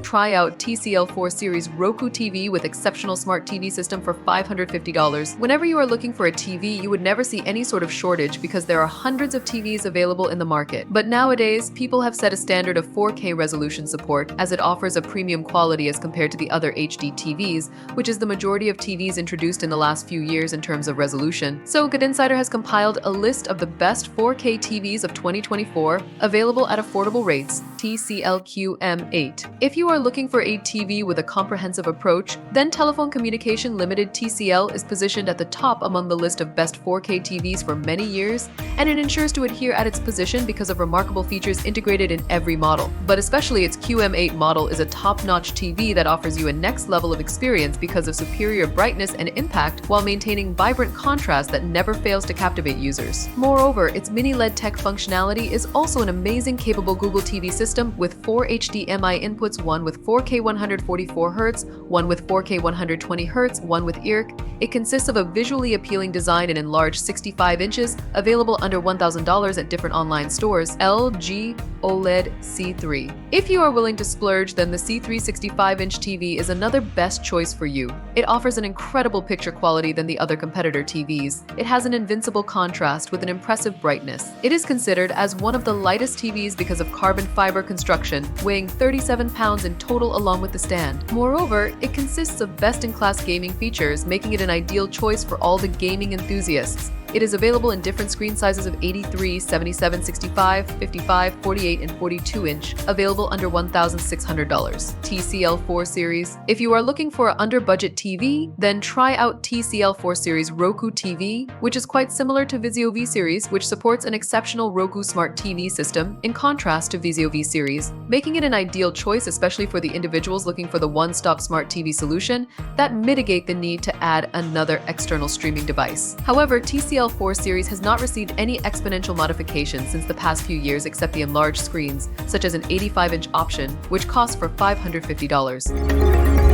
try out TCL 4 Series Roku TV with exceptional smart TV system for $550. Whenever you are looking for a TV, you would never see any sort of shortage because there are hundreds of TVs available in the market. But nowadays, people have set a standard of 4K resolution support as it offers a premium quality as compared to the other HD TVs, which is the majority of TVs introduced in the last few years in terms of resolution. So Good Insider has compiled a list of the best 4K TVs of 2024 available at affordable rates. TCL QM8. If you are looking for a TV with a comprehensive approach, then Telephone Communication Limited TCL is positioned at the top among the list of best 4K TVs for many years, and it ensures to adhere at its position because of remarkable features integrated in every model. But especially its QM8 model is a top-notch TV that offers you a next level of experience because of superior brightness and impact while maintaining vibrant contrast that never fails to captivate users. Moreover, its mini LED tech functionality is also an amazing capable Google TV system with 4 HDMI inputs, one with 4K 144Hz, one with 4K 120Hz, one with IRC. It consists of a visually appealing design and enlarged 65 inches, available under $1,000 at different online stores. LG OLED C3. If you are willing to splurge, then the C3 65-inch TV is another best choice for you. It offers an incredible picture quality than the other competitor TVs. It has an invincible contrast with an impressive brightness. It is considered as one of the lightest TVs because of carbon fiber construction, weighing 37 pounds in total along with the stand. Moreover, it consists of best-in-class gaming features, making it an ideal choice for all the gaming enthusiasts. It is available in different screen sizes of 83, 77, 65, 55, 48, and 42 inch, available under $1,600. TCL 4 Series. If you are looking for an under-budget TV, then try out TCL 4 Series Roku TV, which is quite similar to Vizio V Series, which supports an exceptional Roku Smart TV system, in contrast to Vizio V Series, making it an ideal choice especially for the individuals looking for the one-stop smart TV solution that mitigate the need to add another external streaming device. However, TCL 4 Series has not received any exponential modifications since the past few years except the enlarged screens, such as an 85-inch option, which costs for $550.